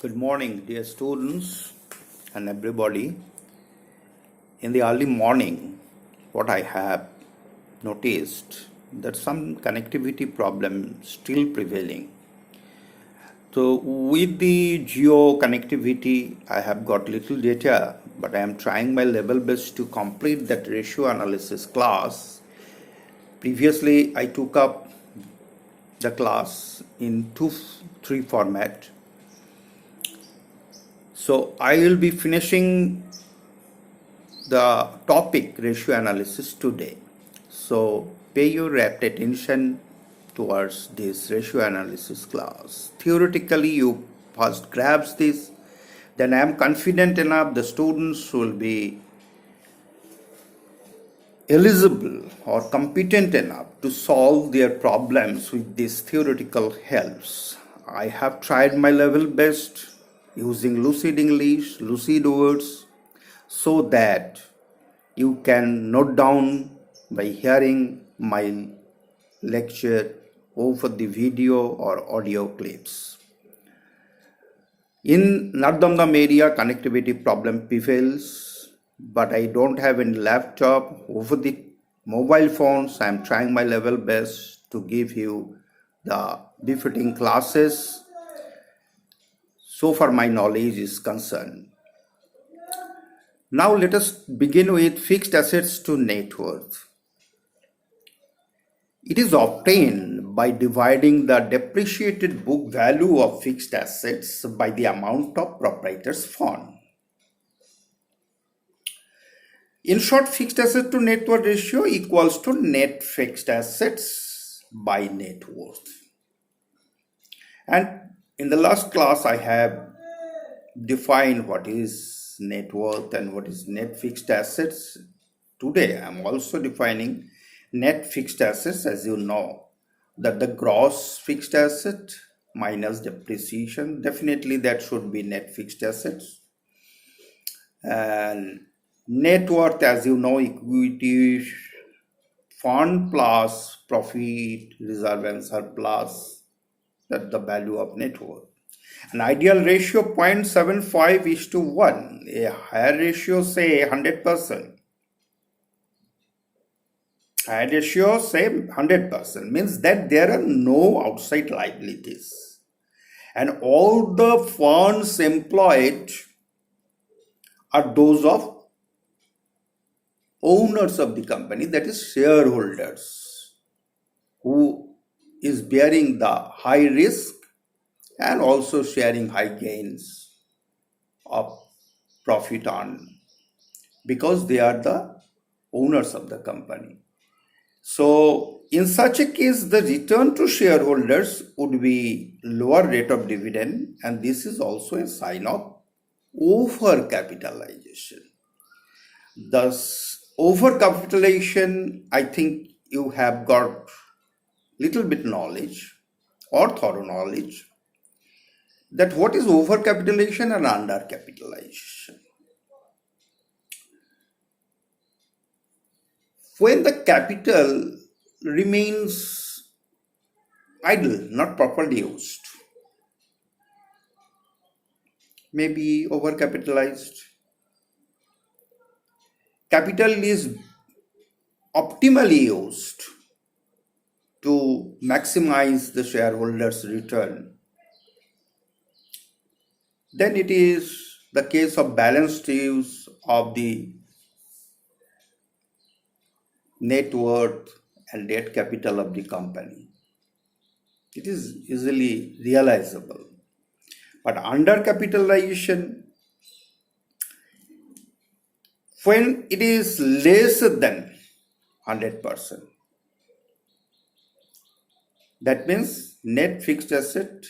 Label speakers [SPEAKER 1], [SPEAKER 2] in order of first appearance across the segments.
[SPEAKER 1] Good morning, dear students and everybody. In the early morning, what I have noticed that some connectivity problem still prevailing. So with the geo connectivity, I have got little data, but I am trying my level best to complete that ratio analysis class. Previously, I took up the class in 2-3 format. So I will be finishing the topic ratio analysis today. So pay your rapt attention towards this ratio analysis class. Theoretically, you first grasp this, then I am confident enough the students will be eligible or competent enough to solve their problems with these theoretical helps. I have tried my level best using lucid English, lucid words, so that you can note down by hearing my lecture over the video or audio clips. In Nardamdam area, connectivity problem prevails, but I don't have any laptop. Over the mobile phones, I am trying my level best to give you the befitting classes. So far my knowledge is concerned. Now let us begin with fixed assets to net worth. It is obtained by dividing the depreciated book value of fixed assets by the amount of proprietor's fund. In short, fixed asset to net worth ratio equals to net fixed assets by net worth. And in the last class, I have defined what is net worth and what is net fixed assets. Today, I am also defining net fixed assets. As you know, that the gross fixed asset minus depreciation, definitely that should be net fixed assets. And net worth, as you know, equity fund plus profit, reserve and surplus, that's the value of net worth. An ideal ratio 0.75:1. A higher ratio, say 100%. Higher ratio, say 100%, means that there are no outside liabilities. And all the funds employed are those of owners of the company, that is shareholders, who is bearing the high risk and also sharing high gains of profit on, because they are the owners of the company. So in such a case, the return to shareholders would be lower rate of dividend, and this is also a sign of overcapitalization. Thus, overcapitalization, I think you have got little bit knowledge or thorough knowledge that what is overcapitalization and undercapitalization. When the capital remains idle, not properly used, may be overcapitalized. Capital is optimally used to maximize the shareholders' return, then it is the case of balanced use of the net worth and debt capital of the company. It is easily realizable. But undercapitalization, when it is less than 100%, that means net fixed asset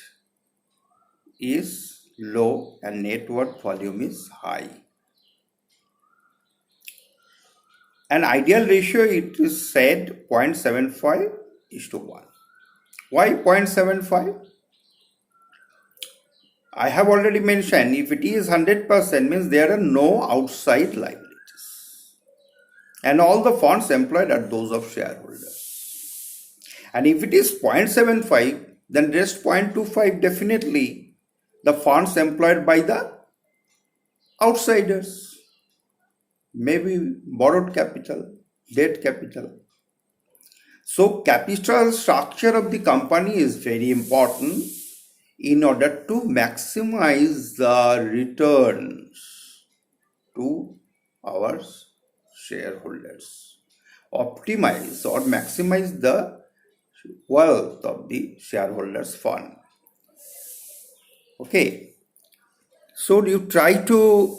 [SPEAKER 1] is low and net worth volume is high. An ideal ratio, it is said 0.75:1. Why 0.75? I have already mentioned, if it is 100%, means there are no outside liabilities. And all the funds employed are those of shareholders. And if it is 0.75, then rest 0.25, definitely the funds employed by the outsiders, maybe borrowed capital, debt capital. So capital structure of the company is very important in order to maximize the returns to our shareholders, optimize or maximize the wealth of the shareholders fund. Okay, so you try to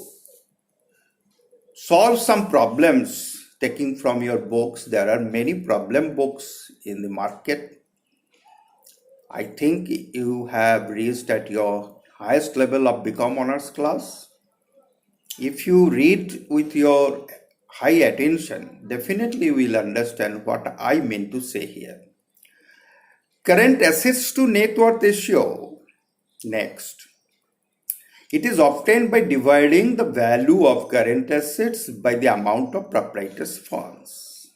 [SPEAKER 1] solve some problems taking from your books. There are many problem books in the market. I think you have reached at your highest level of become honors class. If you read with your high attention, definitely you will understand what I mean to say here. Current assets to net worth ratio. Next. It is obtained by dividing the value of current assets by the amount of proprietors' funds.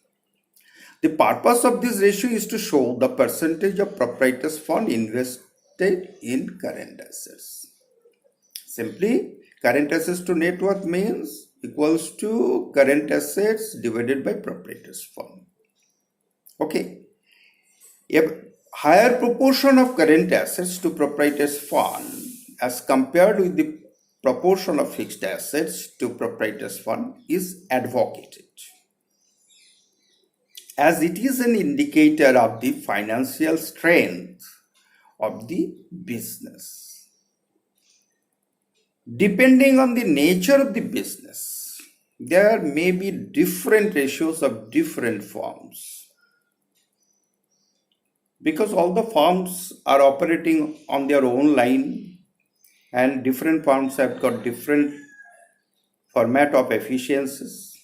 [SPEAKER 1] The purpose of this ratio is to show the percentage of proprietors' fund invested in current assets. Simply, current assets to net worth means equals to current assets divided by proprietors' fund. Okay. A higher proportion of current assets to proprietors' fund as compared with the proportion of fixed assets to proprietors' fund is advocated, as it is an indicator of the financial strength of the business. Depending on the nature of the business, there may be different ratios of different firms, because all the firms are operating on their own line and different firms have got different format of efficiencies.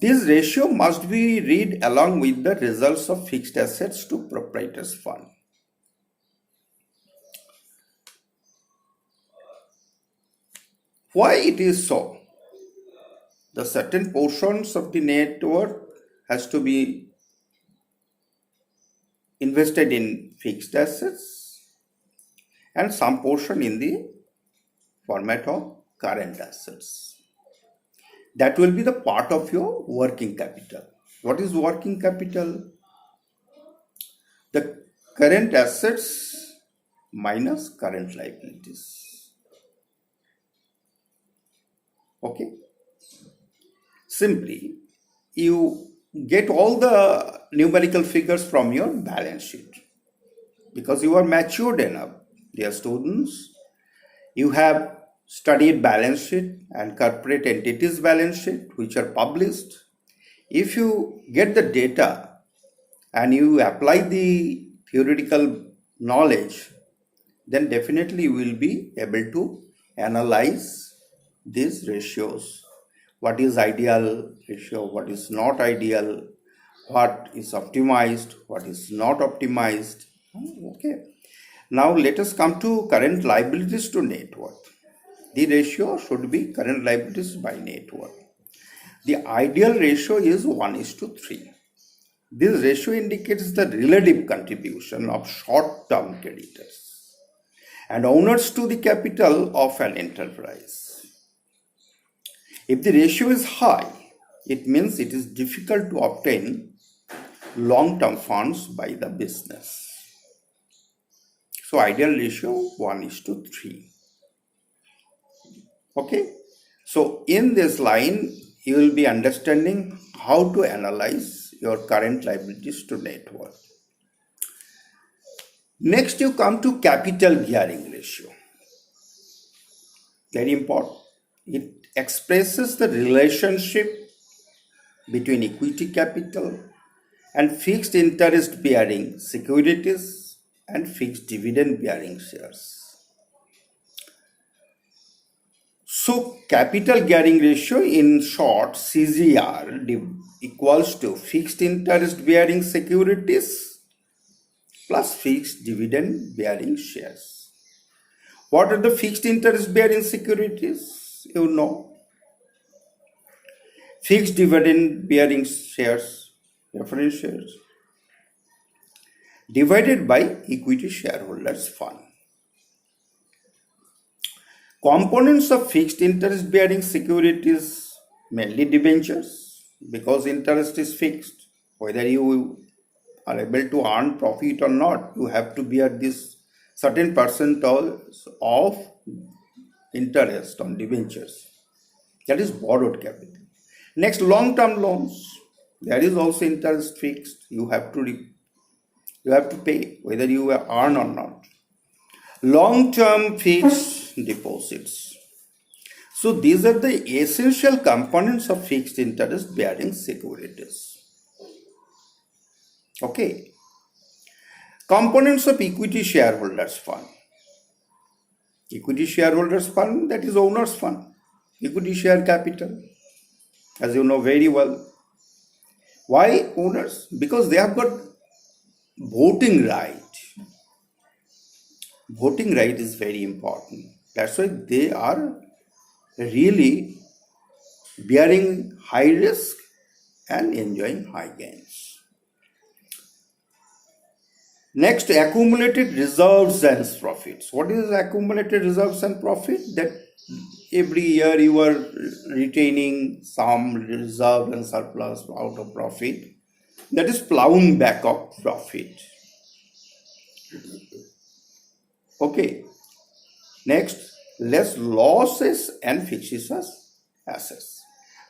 [SPEAKER 1] This ratio must be read along with the results of fixed assets to proprietors' fund. Why it is so? The certain portions of the net worth has to be invested in fixed assets and some portion in the format of current assets. That will be the part of your working capital. What is working capital? The current assets minus current liabilities. Okay. Simply, you get all the numerical figures from your balance sheet because you are matured enough. Dear students, you have studied balance sheet and corporate entities balance sheet which are published. If you get the data and you apply the theoretical knowledge, then definitely you will be able to analyze these ratios. What is ideal ratio, what is not ideal, what is optimized, what is not optimized. Okay. Now let us come to current liabilities to net worth. The ratio should be current liabilities by net worth. The ideal ratio is 1:3. This ratio indicates the relative contribution of short-term creditors and owners to the capital of an enterprise. If the ratio is high, it means it is difficult to obtain long-term funds by the business. So ideal ratio 1:3. Okay. So in this line, you will be understanding how to analyze your current liabilities to net worth. Next, you come to capital gearing ratio. Very important. It expresses the relationship between equity capital and fixed interest bearing securities and fixed dividend bearing shares. So capital gearing ratio, in short, CGR equals to fixed interest bearing securities plus fixed dividend bearing shares. What are the fixed interest bearing securities? You know. Fixed dividend bearing shares, preference shares, divided by equity shareholders fund. Components of fixed interest bearing securities mainly debentures because interest is fixed. Whether you are able to earn profit or not, you have to bear this certain percentage of interest on debentures. That is borrowed capital. Next, long-term loans. There is also interest fixed. You have to pay whether you earn or not. Long-term fixed deposits. So these are the essential components of fixed interest bearing securities. Okay. Components of equity shareholders fund. Equity shareholders fund, that is owners fund. Equity share capital, as you know very well. Why owners? Because they have got voting right. Voting right is very important. That's why they are really bearing high risk and enjoying high gains. Next, accumulated reserves and profits. What is accumulated reserves and profit? That every year you are retaining some reserve and surplus out of profit. That is plowing back of profit. Okay. Next, less losses and fictitious assets.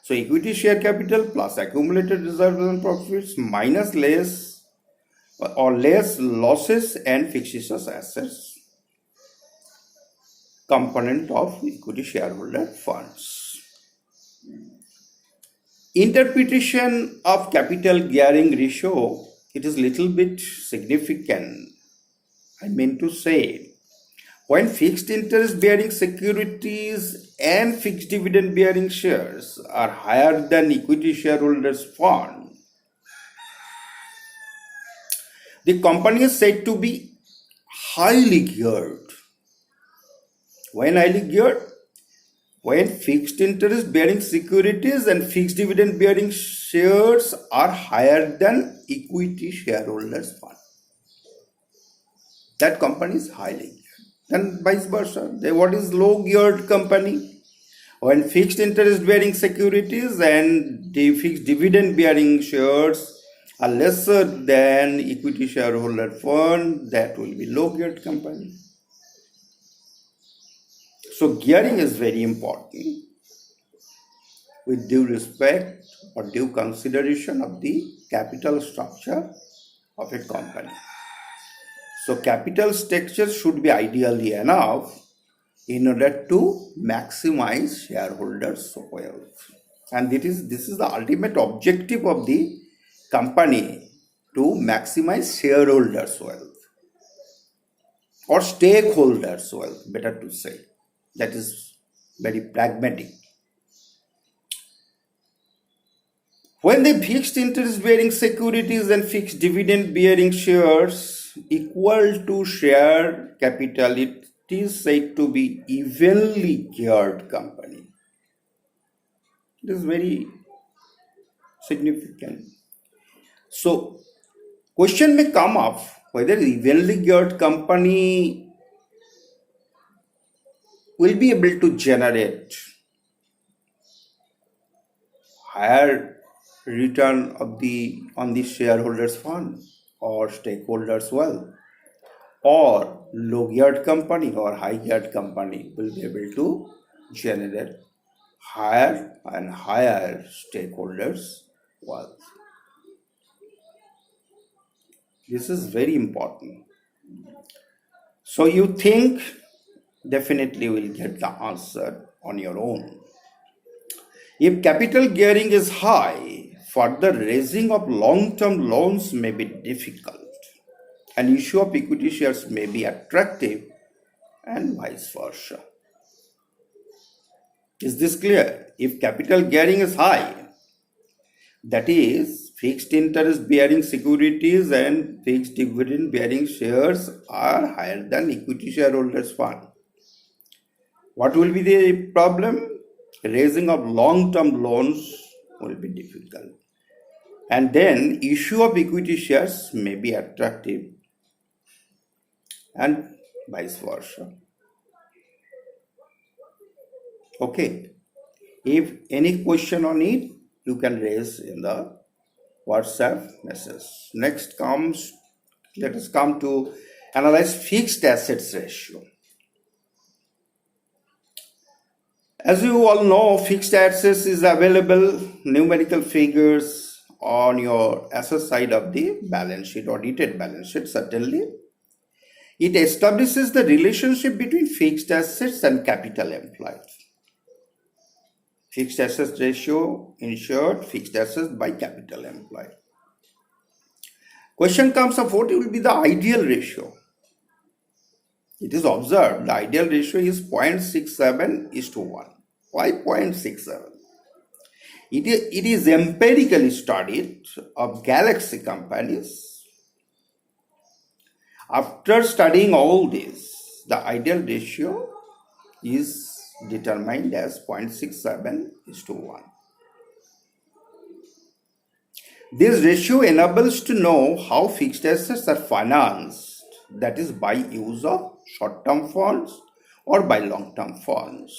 [SPEAKER 1] So equity share capital plus accumulated reserves and profits minus less losses and fictitious assets component of equity shareholder funds. Interpretation of capital gearing ratio, it is little bit significant. I mean to say, when fixed interest bearing securities and fixed dividend bearing shares are higher than equity shareholders fund, the company is said to be highly geared. When highly geared? When fixed interest bearing securities and fixed dividend bearing shares are higher than equity shareholders fund. That company is highly geared. And vice versa. What is low geared company? When fixed interest bearing securities and the fixed dividend bearing shares are lesser than equity shareholder fund, that will be low geared company. So gearing is very important with due respect or due consideration of the capital structure of a company. So capital structure should be ideally enough in order to maximize shareholders' wealth. And this is the ultimate objective of the company, to maximize shareholders' wealth or stakeholders' wealth, better to say. That is very pragmatic. When the fixed interest bearing securities and fixed dividend bearing shares equal to share capital, it is said to be evenly geared company. It is very significant. So, question may come up whether evenly geared company will be able to generate higher return on the shareholders fund or stakeholders wealth, or low geared company or high geared company will be able to generate higher and higher stakeholders wealth. This is very important. So you think definitely will get the answer on your own. If capital gearing is high, further raising of long-term loans may be difficult, and issue of equity shares may be attractive, and vice versa. Is this clear? If capital gearing is high, that is, fixed interest bearing securities and fixed dividend bearing shares are higher than equity shareholders fund, what will be the problem? Raising of long-term loans will be difficult, and then issue of equity shares may be attractive, and vice versa. Okay. If any question on it, you can raise in the WhatsApp message. Let us come to analyze fixed assets ratio. As you all know, fixed assets is available numerical figures on your asset side of the balance sheet, audited balance sheet, certainly. It establishes the relationship between fixed assets and capital employed. Fixed assets ratio, in short, fixed assets by capital employed. Question comes up, what will be the ideal ratio? It is observed the ideal ratio is 0.67:1. Why 0.67? It is empirically studied of galaxy companies. After studying all this, the ideal ratio is determined as 0.67:1. This ratio enables to know how fixed assets are financed, that is by use of short-term funds or by long-term funds.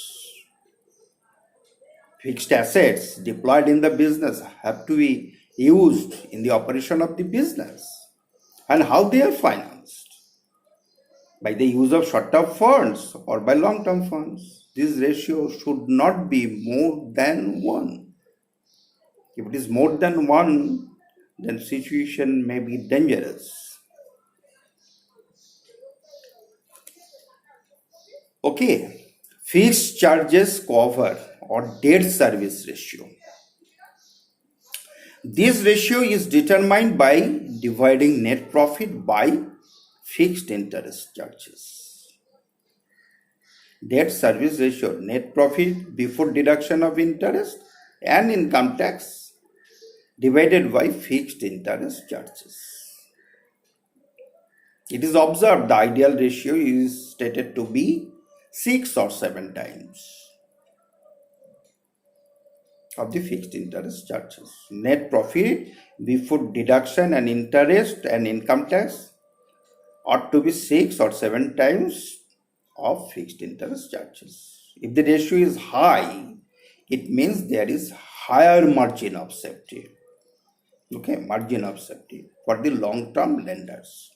[SPEAKER 1] Fixed assets deployed in the business have to be used in the operation of the business, and how they are financed, by the use of short-term funds or by long-term funds. This ratio should not be more than 1. If it is more than 1, then situation may be dangerous. Okay, fixed charges cover or debt service ratio. This ratio is determined by dividing net profit by fixed interest charges. Debt service ratio, net profit before deduction of interest and income tax divided by fixed interest charges. It is observed the ideal ratio is stated to be 6 or 7 times of the fixed interest charges. Net profit before deduction and interest and income tax ought to be 6 or 7 times of fixed interest charges. If the ratio is high, it means there is higher margin of safety. Okay, margin of safety for the long-term lenders.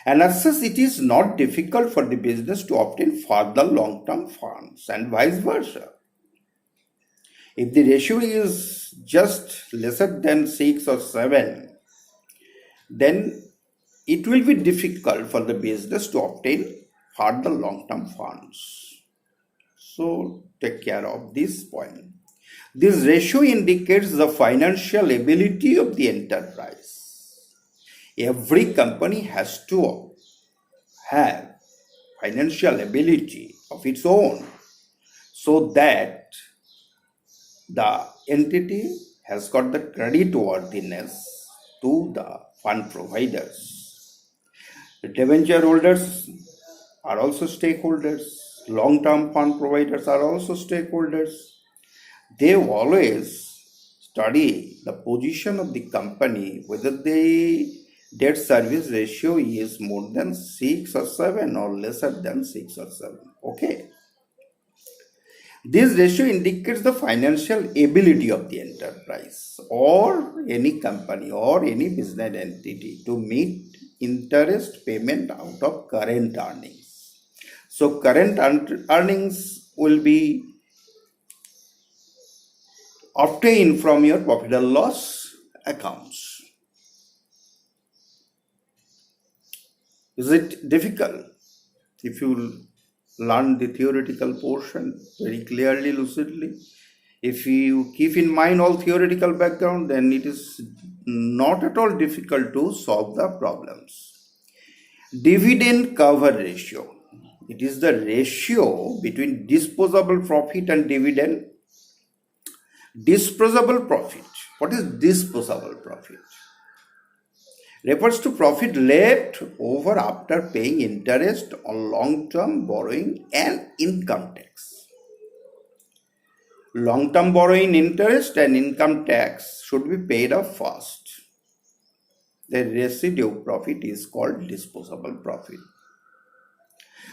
[SPEAKER 1] And as such, it is not difficult for the business to obtain further long-term funds and vice versa. If the ratio is just lesser than 6 or 7, then it will be difficult for the business to obtain further long-term funds. So take care of this point. This ratio indicates the financial ability of the enterprise. Every company has to have financial ability of its own so that the entity has got the creditworthiness to the fund providers. The debenture holders are also stakeholders. Long-term fund providers are also stakeholders. They always study the position of the company, whether the debt service ratio is more than 6 or 7 or lesser than 6 or 7. Okay. This ratio indicates the financial ability of the enterprise or any company or any business entity to meet interest payment out of current earnings. So current earnings will be obtained from your profit and loss accounts. Is it difficult? If you learn the theoretical portion very clearly, lucidly, if you keep in mind all theoretical background, then it is not at all difficult to solve the problems. Dividend cover ratio. It is the ratio between disposable profit and dividend. Disposable profit. What is disposable profit? Refers to profit left over after paying interest on long-term borrowing and income tax. Long-term borrowing, interest and income tax should be paid off first. The residue profit is called disposable profit.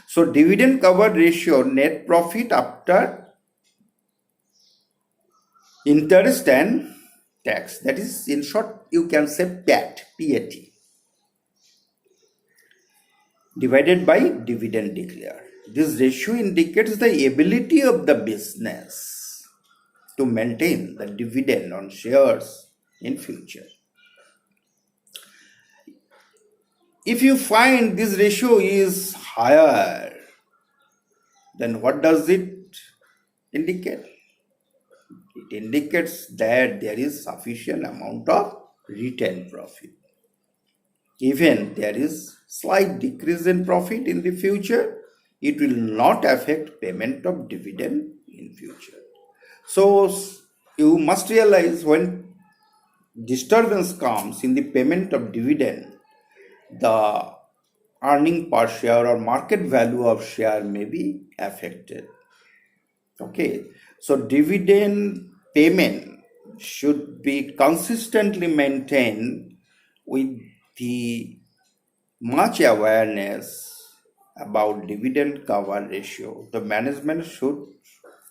[SPEAKER 1] So dividend cover ratio, net profit after interest and tax. That is, in short, you can say PAT, P-A-T, divided by dividend declared. This ratio indicates the ability of the business to maintain the dividend on shares in future. If you find this ratio is higher, then what does it indicate? It indicates that there is sufficient amount of retained profit. Even there is slight decrease in profit in the future, it will not affect payment of dividend in future. So you must realize, when disturbance comes in the payment of dividend, the earning per share or market value of share may be affected. Okay, so dividend payment should be consistently maintained with the much awareness about dividend cover ratio. The management should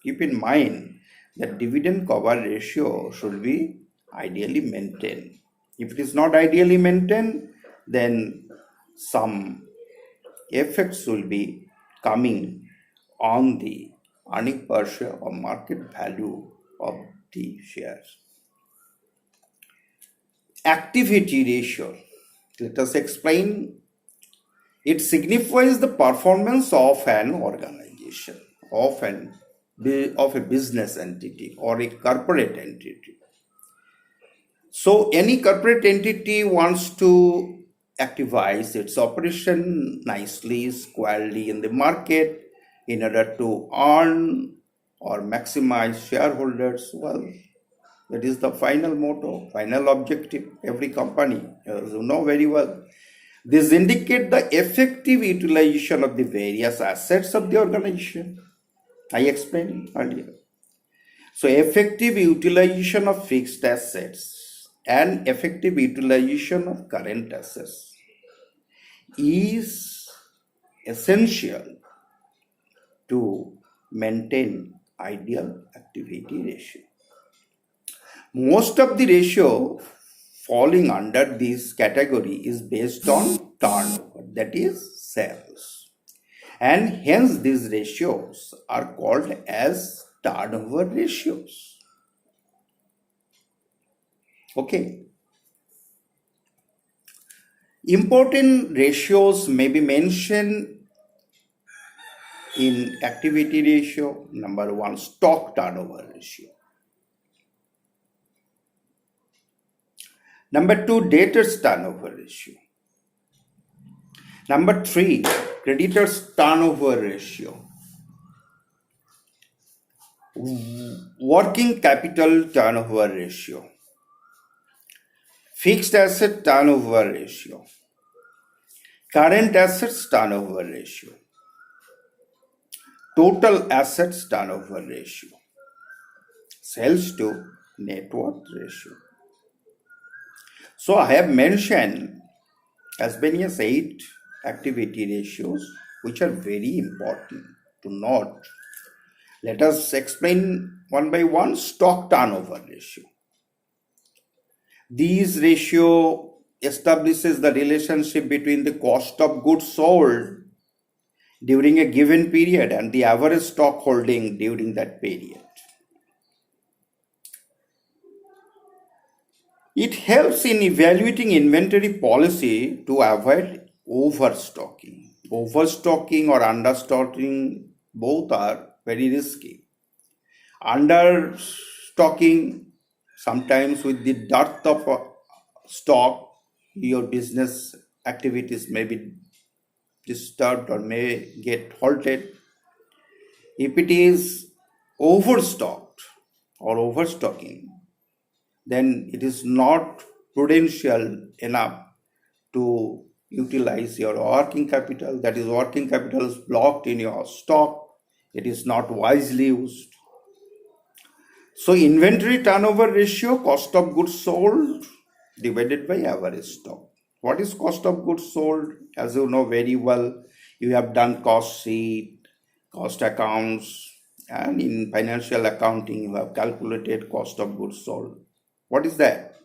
[SPEAKER 1] keep in mind that dividend cover ratio should be ideally maintained. If it is not ideally maintained, then some effects will be coming on the earning per share or market value of the shares. Activity ratio. Let us explain. It signifies the performance of an organization, of a business entity or a corporate entity. So any corporate entity wants to activize its operation nicely, squarely in the market in order to earn or maximize shareholders' wealth. That is the final motto, final objective. Every company, as you know very well. This indicates the effective utilization of the various assets of the organization. I explained earlier. So effective utilization of fixed assets and effective utilization of current assets is essential to maintain ideal activity ratio. Most of the ratio falling under this category is based on turnover, that is sales, and hence these ratios are called as turnover ratios. Okay. Important ratios may be mentioned in activity ratio. Number one, stock turnover ratio. Number two, debtors turnover ratio. Number three, creditors turnover ratio. Working capital turnover ratio. Fixed asset turnover ratio. Current assets turnover ratio. Total assets turnover ratio. Sales to net worth ratio. So I have mentioned as many as 8 activity ratios which are very important to note. Let us explain one by one. Stock turnover ratio. This ratio establishes the relationship between the cost of goods sold during a given period and the average stock holding during that period. It helps in evaluating inventory policy to avoid overstocking. Overstocking or understocking both are very risky. Understocking, sometimes with the dearth of stock, your business activities may be disturbed or may get halted. If it is overstocked or overstocking, then it is not prudential enough to utilize your working capital. That is, working capital is blocked in your stock. It is not wisely used. So inventory turnover ratio, cost of goods sold divided by average stock. What is cost of goods sold? As you know very well, you have done cost sheet, cost accounts, And in financial accounting, you have calculated cost of goods sold. What is that?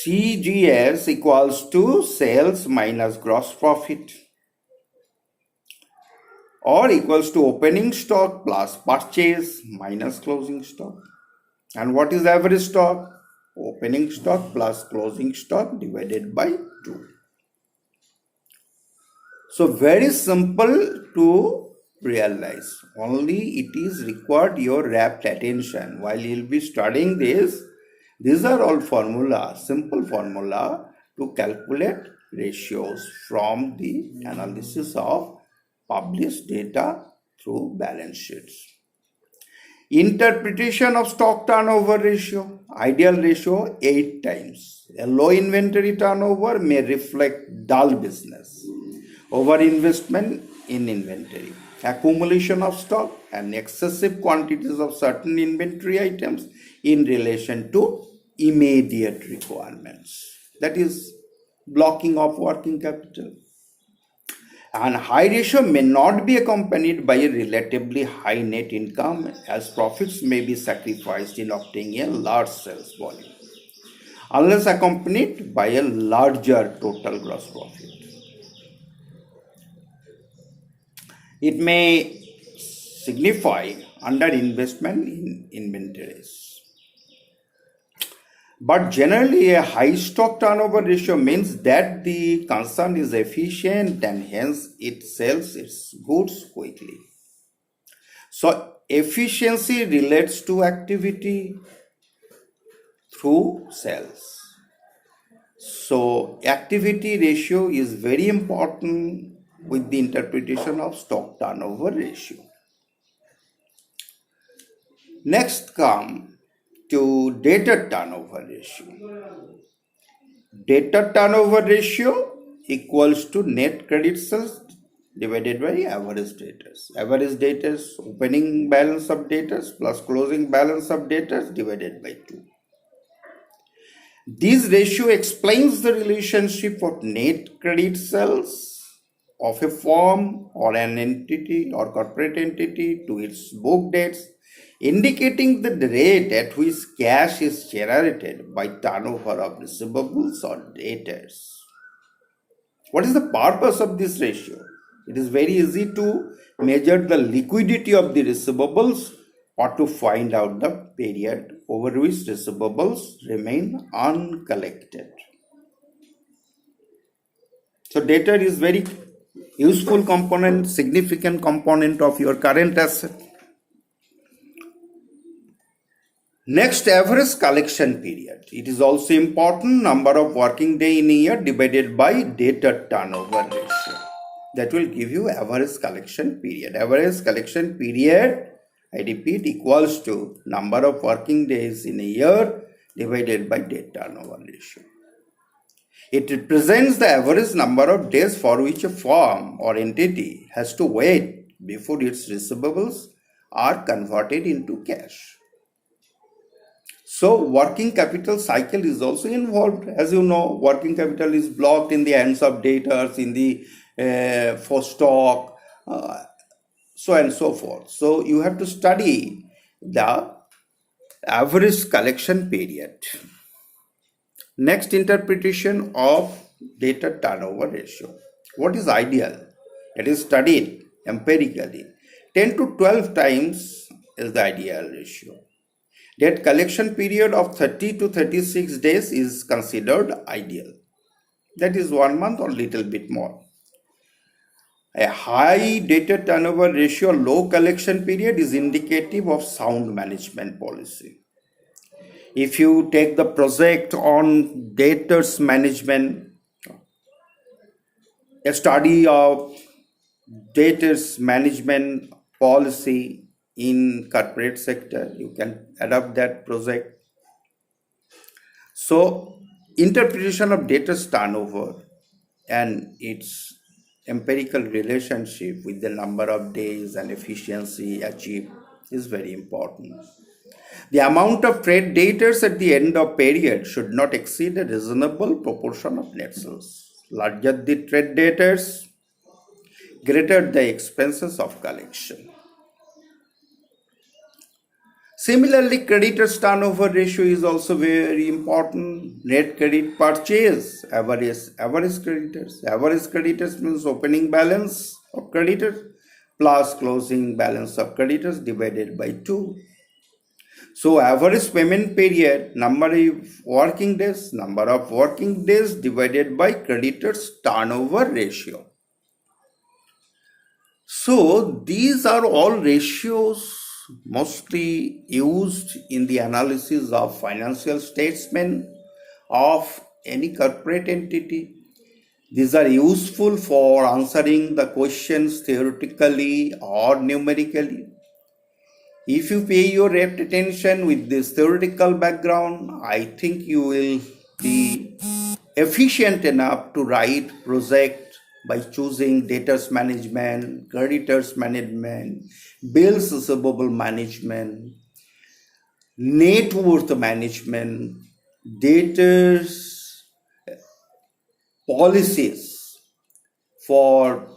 [SPEAKER 1] CGS equals to sales minus gross profit, or equals to opening stock plus purchase minus closing stock. And what is average stock? Opening stock plus closing stock divided by 2. So very simple to realize. Only it is required your rapt attention while you'll be studying this. These are all formula, simple formula to calculate ratios from the analysis of published data through balance sheets. Interpretation of stock turnover ratio. Ideal ratio 8 times. A low inventory turnover may reflect dull business, overinvestment in inventory, accumulation of stock, and excessive quantities of certain inventory items in relation to immediate requirements. That is blocking of working capital. And high ratio may not be accompanied by a relatively high net income, as profits may be sacrificed in obtaining a large sales volume, unless accompanied by a larger total gross profit. It may signify underinvestment in inventories. But generally, a high stock turnover ratio means that the concern is efficient and hence it sells its goods quickly. So, efficiency relates to activity through sales. So, activity ratio is very important with the interpretation of stock turnover ratio. Next come to debtor turnover ratio. Debtor turnover ratio equals to net credit sales divided by average debtors. Average debtors, opening balance of debtors plus closing balance of debtors divided by 2. This ratio explains the relationship of net credit sales of a firm or an entity or corporate entity to its book debts, indicating the rate at which cash is generated by turnover of receivables or debtors. What is the purpose of this ratio? It is very easy to measure the liquidity of the receivables or to find out the period over which receivables remain uncollected. So debtor is very useful component, significant component of your current asset. Next, average collection period. It is also important, number of working day in a year divided by debtor turnover ratio. That will give you average collection period. Average collection period, I repeat, equals to number of working days in a year divided by debt turnover ratio. It represents the average number of days for which a firm or entity has to wait before its receivables are converted into cash. So working capital cycle is also involved. As you know, working capital is blocked in the hands of debtors, in the for stock, so and so forth. So you have to study the average collection period. Next, interpretation of debtor turnover ratio. What is ideal? It is studied empirically. 10 to 12 times is the ideal ratio. Debt collection period of 30 to 36 days is considered ideal. That is 1 month or little bit more. A high debtor turnover ratio, low collection period is indicative of sound management policy. If you take the project on debtors management, a study of debtors management policy in corporate sector, you can adopt that project. So interpretation of debtors turnover and its empirical relationship with the number of days and efficiency achieved is very important. The amount of trade debtors at the end of period should not exceed a reasonable proportion of net sales. Larger the trade debtors, greater the expenses of collection. Similarly, creditors turnover ratio is also very important. Net credit purchase, average creditors. Average creditors means opening balance of creditors plus closing balance of creditors divided by 2. So average payment period, number of working days divided by creditors turnover ratio. So these are all ratios mostly used in the analysis of financial statement of any corporate entity. These are useful for answering the questions theoretically or numerically. If you pay your rapt attention with this theoretical background, I think you will be efficient enough to write project by choosing debtors management, creditors management, bills receivable management, net worth management, debtors policies for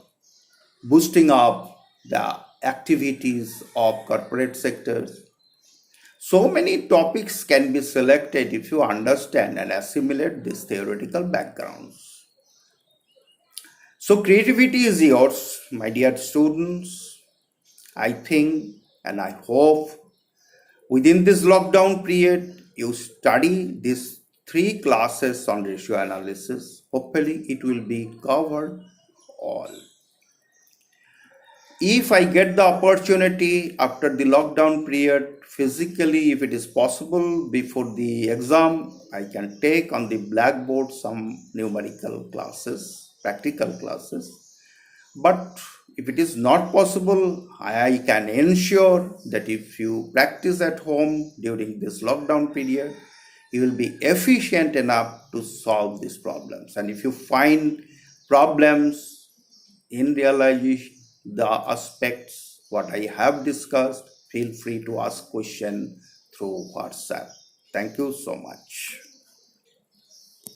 [SPEAKER 1] boosting up the activities of corporate sectors. So many topics can be selected if you understand and assimilate these theoretical backgrounds. So creativity is yours, my dear students. I think and I hope within this lockdown period you study these 3 classes on ratio analysis. Hopefully it will be covered all. If I get the opportunity after the lockdown period, physically, if it is possible before the exam, I can take on the blackboard some numerical classes, practical classes. But if it is not possible, I can ensure that if you practice at home during this lockdown period, you will be efficient enough to solve these problems. And if you find problems in realization the aspects what I have discussed, feel free to ask question through WhatsApp. Thank you so much.